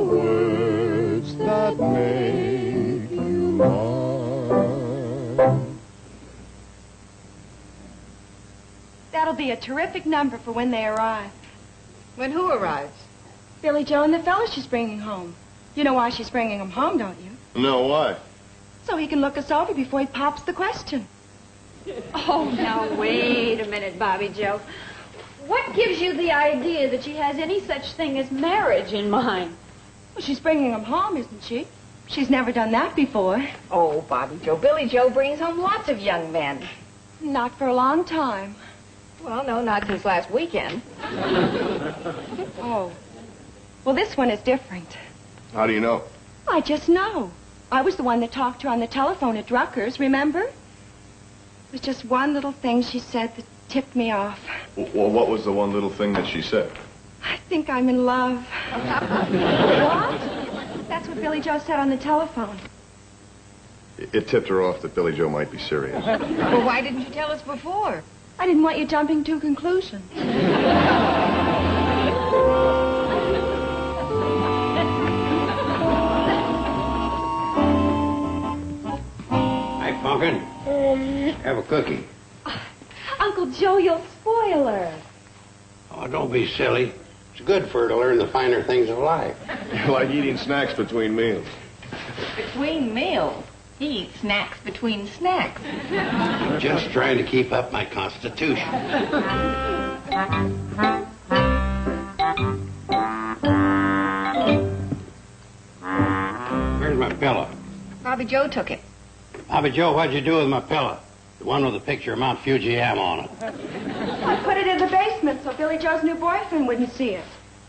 words that make you mine. That'll be a terrific number for when they arrive. When who arrives? Billy Joe and the fella she's bringing home. You know why she's bringing him home, don't you? No, why? So he can look us over before he pops the question. Oh, now, wait a minute, Bobby Joe. What gives you the idea that she has any such thing as marriage in mind? Well, she's bringing him home, isn't she? She's never done that before. Oh, Bobby Joe. Billy Joe brings home lots of young men. Not for a long time. Well, no, not since last weekend. Oh. Well, this one is different. How do you know? I just know. I was the one that talked to her on the telephone at Drucker's, remember? It was just one little thing she said that tipped me off. Well, what was the one little thing that she said? I think I'm in love. What? That's what Billy Joe said on the telephone. It tipped her off that Billy Joe might be serious. Well, why didn't you tell us before? I didn't want you jumping to conclusions. Hi, Pumpkin. Have a cookie. Uncle Joe, you'll spoil her. Oh, don't be silly. It's good for her to learn the finer things of life. You like eating snacks between meals. Between meals. He eats snacks between snacks. I'm just trying to keep up my constitution. Where's my pillow? Bobby Joe took it. Bobby Joe, what'd you do with my pillow? The one with the picture of Mount Fujiam on it. I put it in the basement so Billy Joe's new boyfriend wouldn't see it.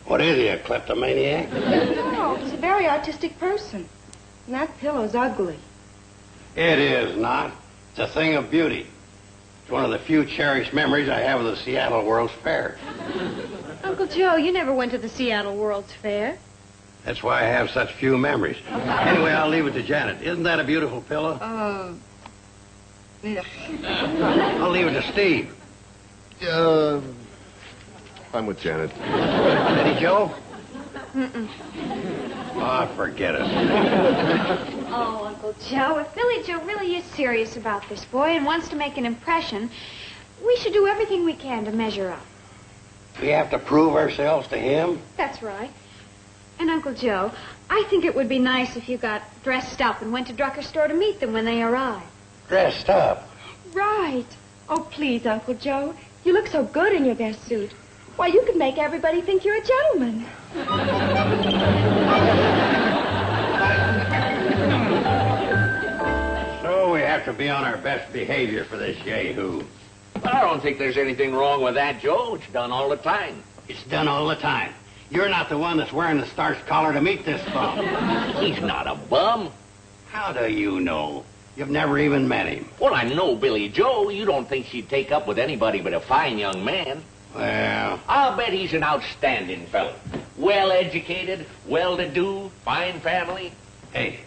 What is he, a kleptomaniac? No, he's a very artistic person. And that pillow's ugly. It is not. It's a thing of beauty. It's one of the few cherished memories I have of the Seattle World's Fair. Uncle Joe, you never went to the Seattle World's Fair. That's why I have such few memories. Anyway, I'll leave it to Janet. Isn't that a beautiful pillow? Yeah. I'll leave it to Steve. I'm with Janet. Betty Joe? Oh, forget it. Oh, Uncle Joe, if Billy Joe really is serious about this boy and wants to make an impression, we should do everything we can to measure up. We have to prove ourselves to him? That's right. And, Uncle Joe, I think it would be nice if you got dressed up and went to Drucker's store to meet them when they arrive. Dressed up? Right. Oh, please, Uncle Joe. You look so good in your best suit. Why, you could make everybody think you're a gentleman. So we have to be on our best behavior for this yahoo. I don't think there's anything wrong with that, Joe. It's done all the time. It's done all the time. You're not the one that's wearing the starched collar to meet this bum. He's not a bum. How do you know? You've never even met him. Well, I know Billy Joe. You don't think she'd take up with anybody but a fine young man. Well, I'll bet he's an outstanding fellow. Well-educated, well-to-do, fine family. hey,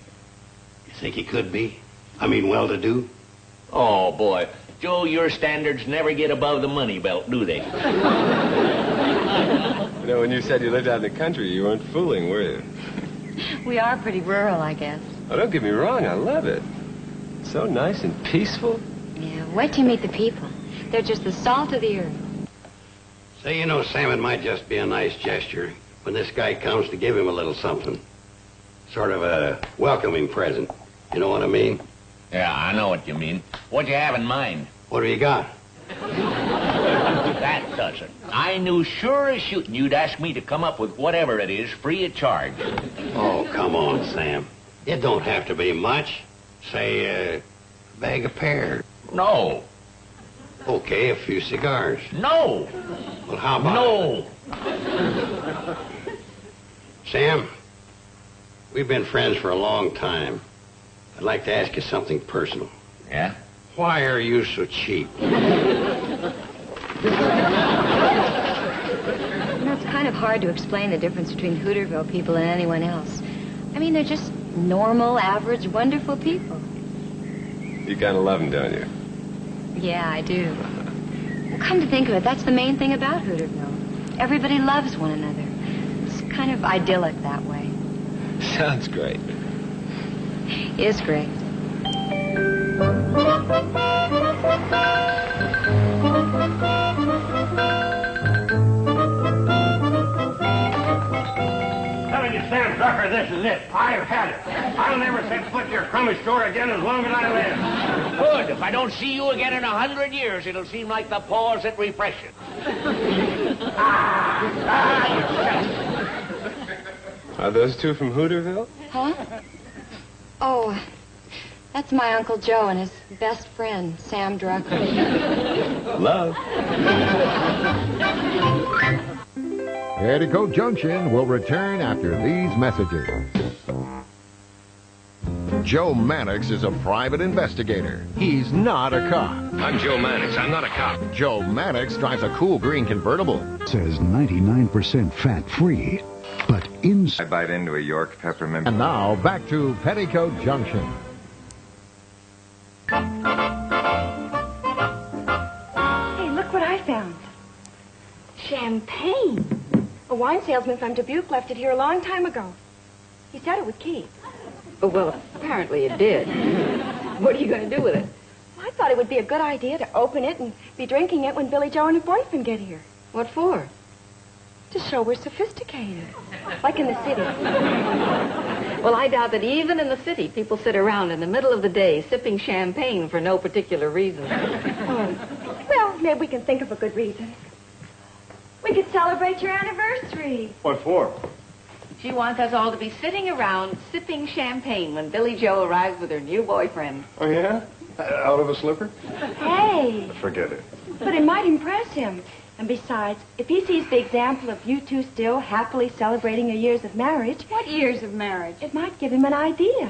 you think he could be? I mean, well-to-do? Oh, boy. Joe, your standards never get above the money belt, do they? You know, when you said you lived out in the country, you weren't fooling, were you? We are pretty rural, I guess. Oh, don't get me wrong, I love it. So nice and peaceful. Yeah, wait till you meet the people. They're just the salt of the earth. Say, you know, Sam, it might just be a nice gesture when this guy comes to give him a little something. Sort of a welcoming present. You know what I mean? Yeah, I know what you mean. What you have in mind? What have you got? That does it. I knew sure as shooting you'd ask me to come up with whatever it is free of charge. Oh, come on, Sam. It don't have to be much. Say, a bag of pears. No. Okay, a few cigars. No. Well, how about No. Sam, we've been friends for a long time. I'd like to ask you something personal. Yeah? Why are you so cheap? You know, it's kind of hard to explain the difference between Hooterville people and anyone else. I mean, they're just normal, average, wonderful people. You kind of love them, don't you? Yeah, I do. Well, come to think of it, that's the main thing about Hooterville. Everybody loves one another. It's kind of idyllic that way. Sounds great. Is great. Telling you, Sam Drucker, this is it. I've had it. I'll never set foot in your crummy store again as long as I live. Good. If I don't see you again in 100 years, it'll seem like the pause at repression. Are those two from Hooterville? Huh? Oh, that's my Uncle Joe and his best friend, Sam Drucker. Love. Petticoat Junction will return after these messages. Joe Mannix is a private investigator. He's not a cop. I'm Joe Mannix. I'm not a cop. Joe Mannix drives a cool green convertible. Says 99% fat-free, but inside... I bite into a York peppermint. And now, back to Petticoat Junction. Hey, look what I found. Champagne. A wine salesman from Dubuque left it here a long time ago. He said it would keep. Oh, well, apparently it did. What are you going to do with it? Well, I thought it would be a good idea to open it and be drinking it when Billy Joe and her boyfriend get here. What for? To show we're sophisticated. Like in the city. Well, I doubt that even in the city, people sit around in the middle of the day sipping champagne for no particular reason. Oh. Well, maybe we can think of a good reason. We could celebrate your anniversary. What for? She wants us all to be sitting around sipping champagne when Billy Joe arrives with her new boyfriend. Oh, yeah? Out of a slipper? Hey, Forget it. but it might impress him. And besides, if he sees the example of you two still happily celebrating your years of marriage, What years of marriage? it might give him an idea.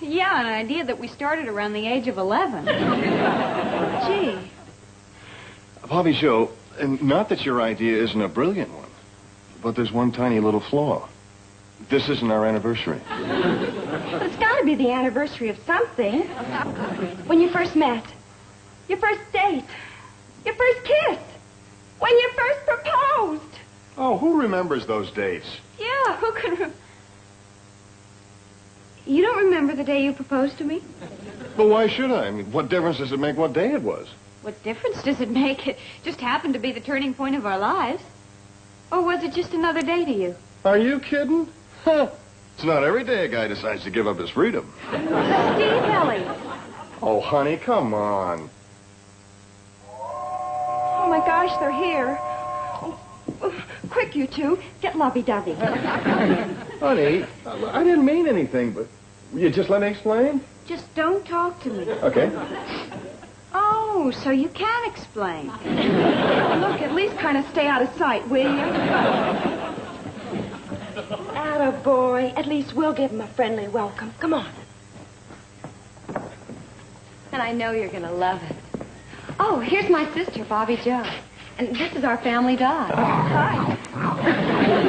Yeah, an idea that we started around the age of 11. Gee, Bobby Joe, and not that your idea isn't a brilliant one, but there's one tiny little flaw. This isn't our anniversary. but it's got to be the anniversary of something. When you first met, your first date, your first kiss, when you first proposed. Oh, who remembers those dates? Yeah, who can... You don't remember the day you proposed to me? But why should I? I mean, what difference does it make what day it was? What difference does it make? It just happened to be the turning point of our lives. Or was it just another day to you? Are you kidding? Huh. It's not every day a guy decides to give up his freedom. Steve Ellie. Oh, honey, come on. Oh, my gosh, they're here. Oh, quick, you two. Get lovey-dovey. Honey, I didn't mean anything, but will you just let me explain? Just don't talk to me. Okay. Oh, so you can explain. Look, at least kind of stay out of sight, will you? Attaboy. At least we'll give him a friendly welcome. Come on. And I know you're going to love it. Oh, here's my sister, Bobby Joe. And this is our family dog. Hi.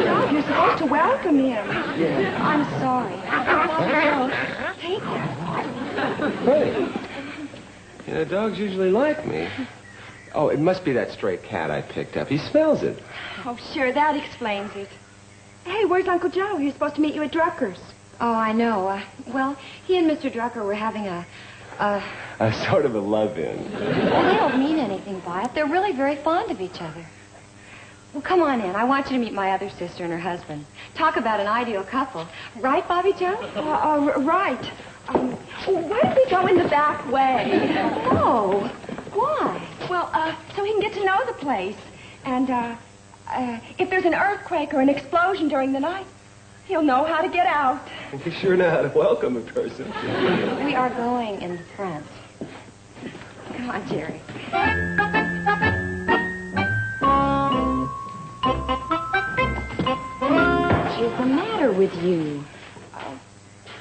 Dog, you're supposed to welcome him. I'm sorry. Bobby Joe, take him. Hey. You know, dogs usually like me. Oh, it must be that stray cat I picked up. He smells it. Oh, sure, that explains it. Hey, where's Uncle Joe? He was supposed to meet you at Drucker's. Oh, I know. Well, he and Mr. Drucker were having a sort of a love-in. Well, they don't mean anything by it. They're really very fond of each other. Well, come on in. I want you to meet my other sister and her husband. Talk about an ideal couple. Right, Bobby Joe? Right. Why don't we go in the back way? Oh, why? Well, so he can get to know the place. And, if there's an earthquake or an explosion during the night, he'll know how to get out. You sure know how to welcome a person. We are going in the front. Come on, Jerry. What's the matter with you?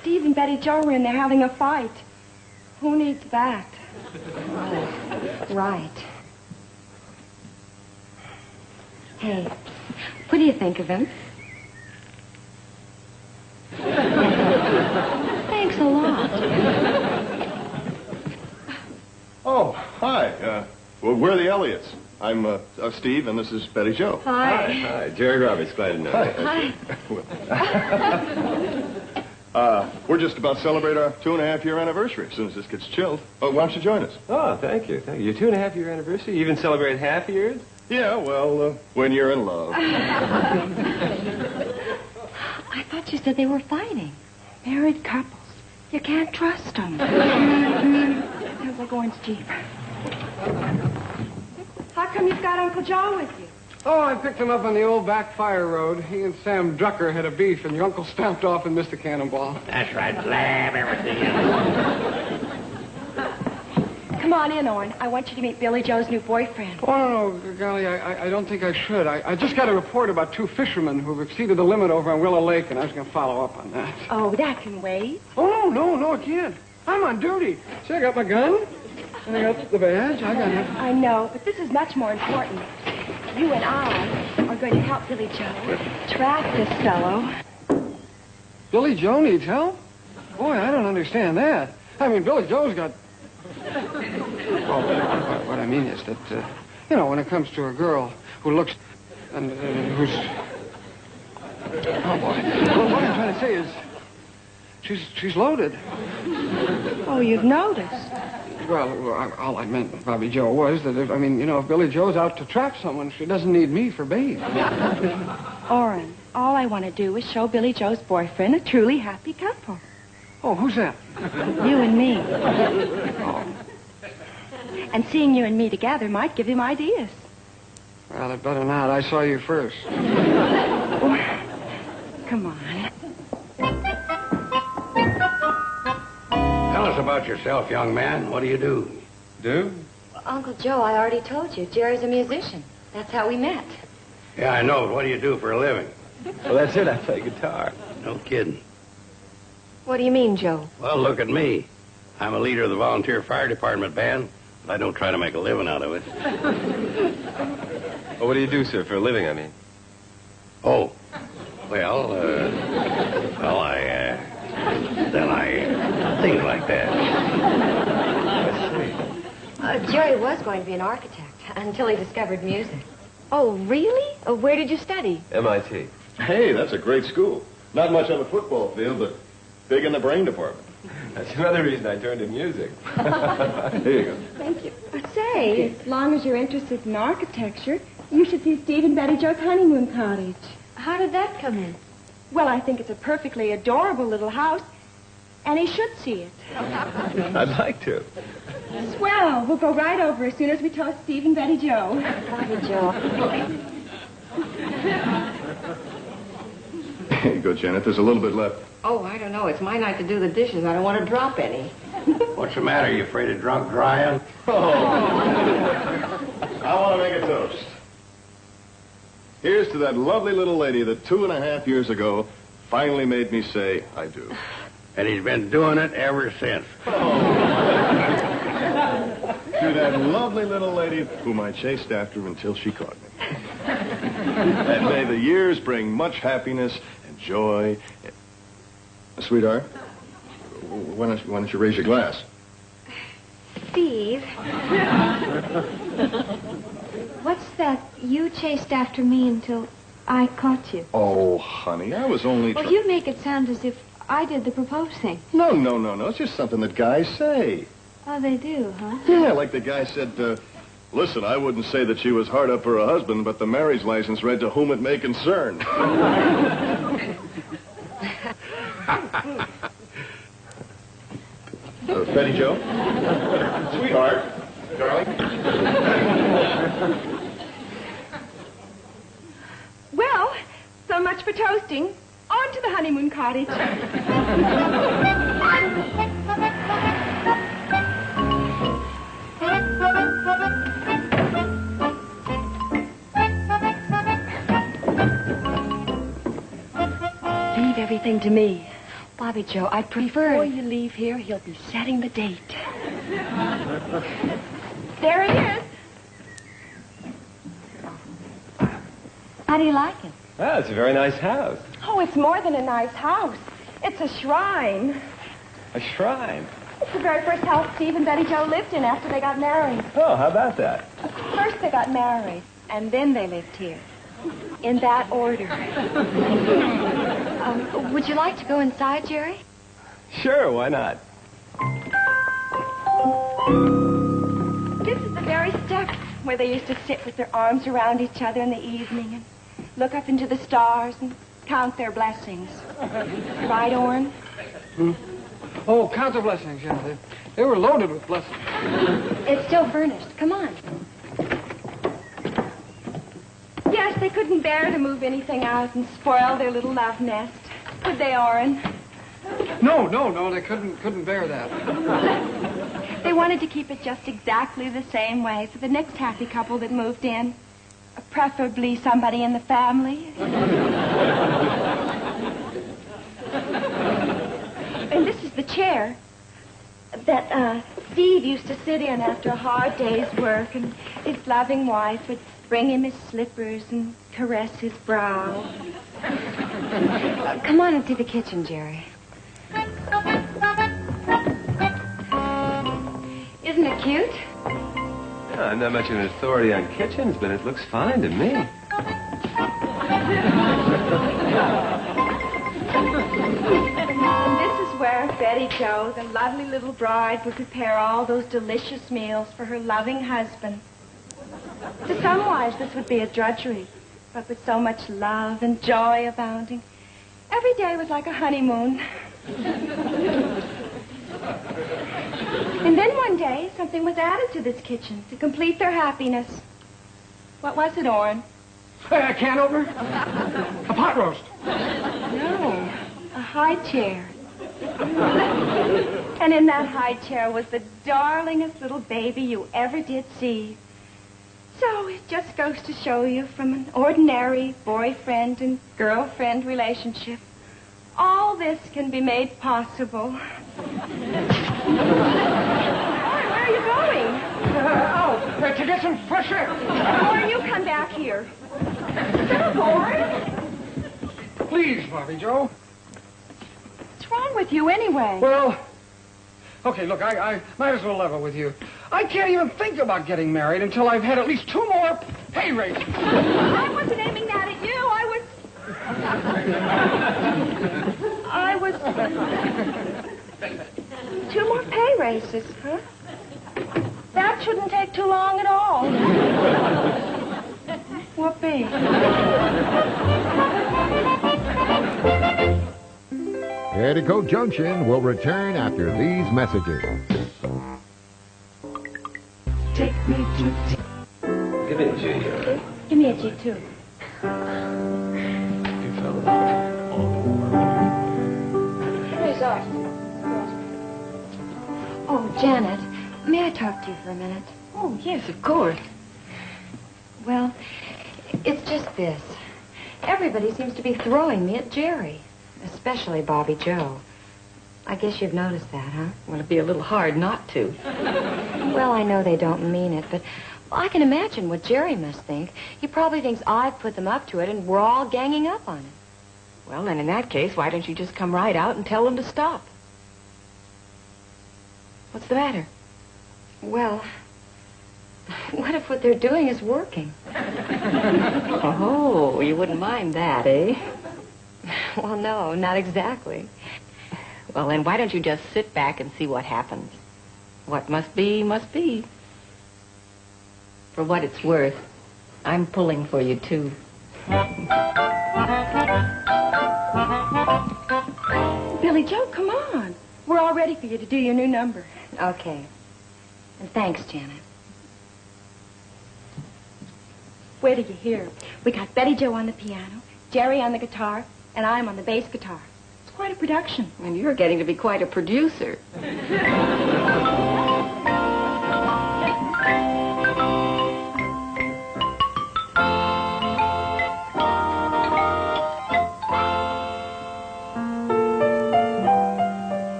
Steve and Betty Jo were in there having a fight. Who needs that? Oh, right. Hey, what do you think of him? Thanks a lot. Oh, hi. Well, we're the Elliots. I'm Steve, and this is Betty Jo. Hi. Hi. Jerry Roberts. Glad to know you. Hi. We're just about to celebrate our 2.5-year anniversary as soon as this gets chilled. Oh, why don't you join us? Oh, thank you. Thank you. Your 2.5-year anniversary? You even celebrate half years? Yeah, well, when you're in love. I thought you said they were fighting. Married couples. You can't trust them. Sounds like Orange Jeep. How come you've got Uncle Joe with you? Oh, I picked him up on the old back fire road. He and Sam Drucker had a beef, and your uncle stamped off and missed a cannonball. That's right. Slam everything in. Come on in, Orrin. I want you to meet Billy Joe's new boyfriend. Oh, no, golly, I don't think I should. I just got a report about 2 fishermen who've exceeded the limit over on Willow Lake, and I was going to follow up on that. Oh, that can wait. Oh, no, it can't. I'm on duty. See, I got my gun, and I got the badge. I got it. I know, but this is much more important. You and I are going to help Billy Joe trap this fellow. Billy Joe needs help? Boy, I don't understand that. I mean, Billy Joe's got... Well, what I mean is that, when it comes to a girl who looks and who's... Oh, boy. Well, what I'm trying to say is she's loaded. Oh, you've noticed. Well, all I meant, Bobby Joe, was that if Billy Joe's out to trap someone, she doesn't need me for bait. Orrin, all I want to do is show Billy Joe's boyfriend a truly happy couple. Oh, who's that? You and me. Oh. And seeing you and me together might give him ideas. Well, it better not. I saw you first. Come on. Tell us about yourself, young man. What do you do? Do? Well, Uncle Joe, I already told you. Jerry's a musician. That's how we met. Yeah, I know, but what do you do for a living? Well, that's it. I play guitar. No kidding. What do you mean, Joe? Well, look at me. I'm a leader of the volunteer fire department band, but I don't try to make a living out of it. Well, what do you do, sir, for a living, I mean? Oh, well, things like that. I see. Jerry was going to be an architect until he discovered music. Oh, really? Where did you study? MIT. Hey, that's a great school. Not much on the football field, but big in the brain department. That's another reason I turned to music. Here you go. Thank you. Say, as long as you're interested in architecture, you should see Steve and Betty Joe's honeymoon cottage. How did that come in? Well, I think it's a perfectly adorable little house, and he should see it. I'd like to. Swell. We'll go right over as soon as we toast Steve and Betty Joe. Bobby Joe. Here you go, Janet. There's a little bit left. Oh, I don't know. It's my night to do the dishes. I don't want to drop any. What's the matter? You afraid of drunk drying? Oh. I want to make a toast. Here's to that lovely little lady that 2.5 years ago finally made me say, I do. And he's been doing it ever since. To that lovely little lady whom I chased after until she caught me. And may the years bring much happiness and joy. Sweetheart, why don't you raise your glass? Steve. What's that? You chased after me until I caught you. Oh, honey, I was only... Well, you make it sound as if I did the proposing. No. It's just something that guys say. Oh, they do, huh? Yeah, like the guy said, listen, I wouldn't say that she was hard up for a husband, but the marriage license read to whom it may concern. Betty Joe? Sweetheart. Darling? Well, so much for toasting. On to the honeymoon cottage. Leave everything to me. Bobby Joe, I prefer... Before you leave here, he'll be setting the date. There he is. How do you like it? Well, it's a very nice house. Oh, it's more than a nice house. It's a shrine. A shrine? It's the very first house Steve and Betty Joe lived in after they got married. Oh, how about that? First they got married, and then they lived here. In that order. Would you like to go inside, Jerry? Sure, why not? This is the very step where they used to sit with their arms around each other in the evening and look up into the stars and count their blessings. Right, Orrin? Oh, count the blessings, yeah. They were loaded with blessings. It's still furnished. Come on. Yes, they couldn't bear to move anything out and spoil their little love nest. Could they, Orrin? No, they couldn't bear that. They wanted to keep it just exactly the same way for the next happy couple that moved in. Preferably somebody in the family. And this is the chair that Steve used to sit in after a hard day's work, and his loving wife would bring him his slippers and caress his brow. Come on and see the kitchen, Jerry. Isn't it cute? Yeah, I'm not much of an authority on kitchens, but it looks fine to me. And this is where Betty Jo, the lovely little bride, would prepare all those delicious meals for her loving husband. To some wives, this would be a drudgery, but with so much love and joy abounding, every day was like a honeymoon. And then one day, something was added to this kitchen to complete their happiness. What was it, Orrin? A can opener? A pot roast? No, a high chair. And in that high chair was the darlingest little baby you ever did see. So it just goes to show you, from an ordinary boyfriend and girlfriend relationship, all this can be made possible. Where are you going? To get some fresh air. Orrin, you come back here. Stop, Orrin. Please, Bobby Joe. What's wrong with you anyway? Well, okay, look, I might as well level with you. I can't even think about getting married until I've had at least 2 more pay raises. I wasn't aiming that at you. I was 2 more pay raises, huh? That shouldn't take too long at all. Whoopee. Petticoat Junction will return after these messages. Take me to... Give me a G. Give me a G, too. Oh, Janet, may I talk to you for a minute? Oh, yes, of course. Well, it's just this. Everybody seems to be throwing me at Jerry, especially Bobby Joe. I guess you've noticed that, huh? Well, it'd be a little hard not to. Well, I know they don't mean it, but I can imagine what Jerry must think. He probably thinks I've put them up to it and we're all ganging up on him. Well, then in that case, why don't you just come right out and tell them to stop? What's the matter? Well, what if what they're doing is working? Oh, you wouldn't mind that, eh? Well, no, not exactly. Well, then why don't you just sit back and see what happens? What must be, must be. For what it's worth, I'm pulling for you, too. Billy Joe, come on. We're all ready for you to do your new number. Okay. And thanks, Janet. Wait till you hear. We got Betty Jo on the piano, Jerry on the guitar, and I'm on the bass guitar. It's quite a production. And you're getting to be quite a producer.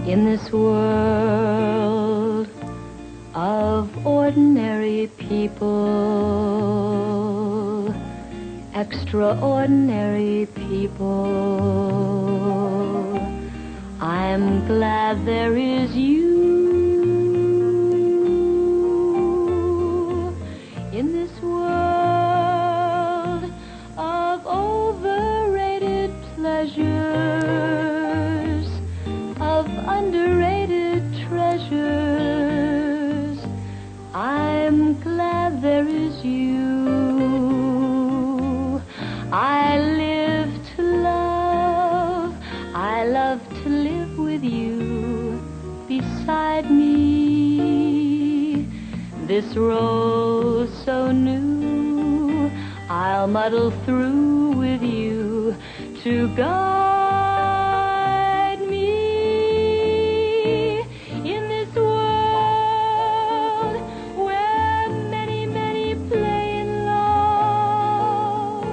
In this world of ordinary people, extraordinary people, I'm glad there is you. In this world of this role so new, I'll muddle through with you to guide me in this world where many, many play in love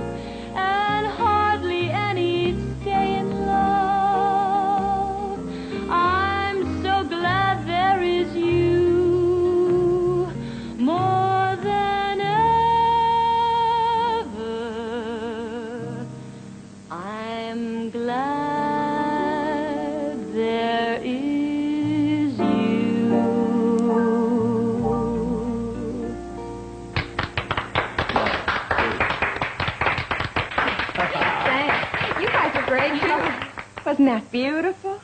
and hardly any stay in love. I'm so glad there is you, more than ever. I'm glad there is you. Thanks. You guys are great, too. Wasn't that beautiful?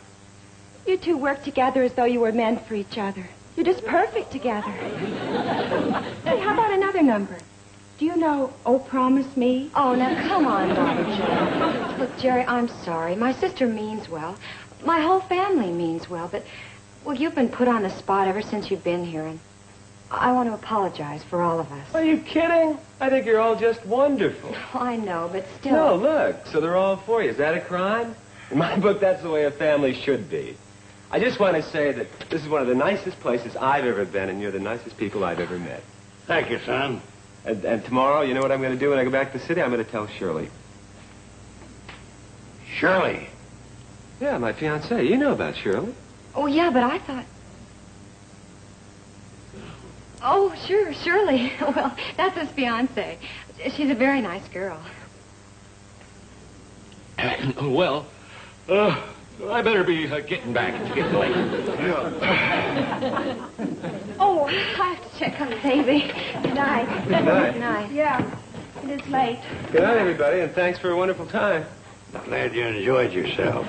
You two work together as though you were meant for each other. You're just perfect together. Hey, how about another number? Do you know Oh Promise Me? Oh, now, come on, Bobby Joe. Look, Jerry, I'm sorry. My sister means well. My whole family means well, but, well, you've been put on the spot ever since you've been here, and I want to apologize for all of us. Are you kidding? I think you're all just wonderful. Oh, I know, but still... No, look, so they're all for you. Is that a crime? In my book, that's the way a family should be. I just want to say that this is one of the nicest places I've ever been, and you're the nicest people I've ever met. Thank you, son. And tomorrow, you know what I'm going to do when I go back to the city? I'm going to tell Shirley. Shirley? Yeah, my fiancée. You know about Shirley. Oh, yeah, but I thought... Oh, sure, Shirley. Well, that's his fiancée. She's a very nice girl. Well, I better be getting back. It's getting late. Oh, I have to check on the baby. Good night. Good night. Good night. Yeah, it is late. Good night, everybody, and thanks for a wonderful time. Glad you enjoyed yourself.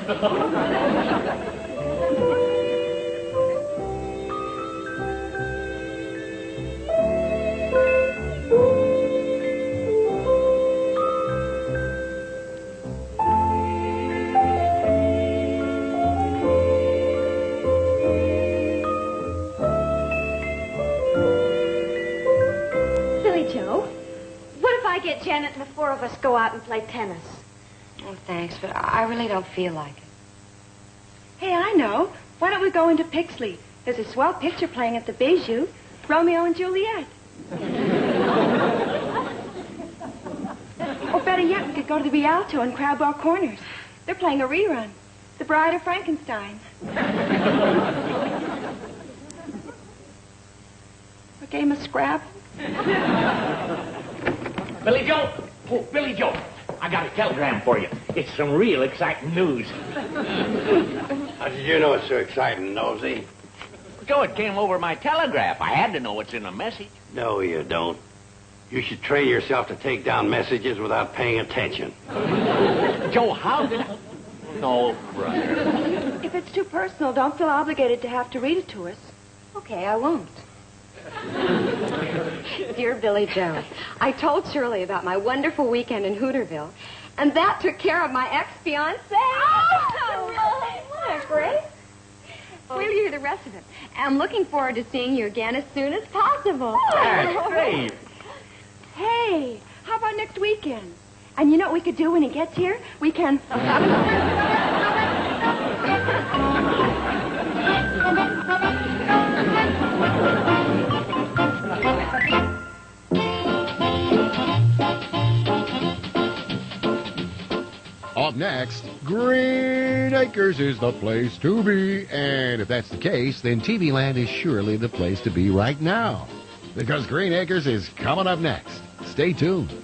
Get Janet and the four of us go out and play tennis. Oh, thanks, but I really don't feel like it. Hey, I know. Why don't we go into Pixley? There's a swell picture playing at the Bijou. Romeo and Juliet. Or better yet, we could go to the Rialto and Crabwell Corners. They're playing a rerun. The Bride of Frankenstein. A game of Scrabble. Billy Joe! Oh, Billy Joe! I got a telegram for you. It's some real exciting news. How did you know it's so exciting, Nosy? Joe, it came over my telegraph. I had to know what's in the message. No, you don't. You should train yourself to take down messages without paying attention. Joe, how did I... No, brother. If it's too personal, don't feel obligated to have to read it to us. Okay, I won't. Dear Billy Joe, I told Shirley about my wonderful weekend in Hooterville, and that took care of my ex-fiancé. Oh, what a great. Wait till you hear the rest of it. I'm looking forward to seeing you again as soon as possible. That's great. Hey, how about next weekend? And you know what we could do when he gets here? We can... Up next, Green Acres is the place to be. And if that's the case, then TV Land is surely the place to be right now. Because Green Acres is coming up next. Stay tuned.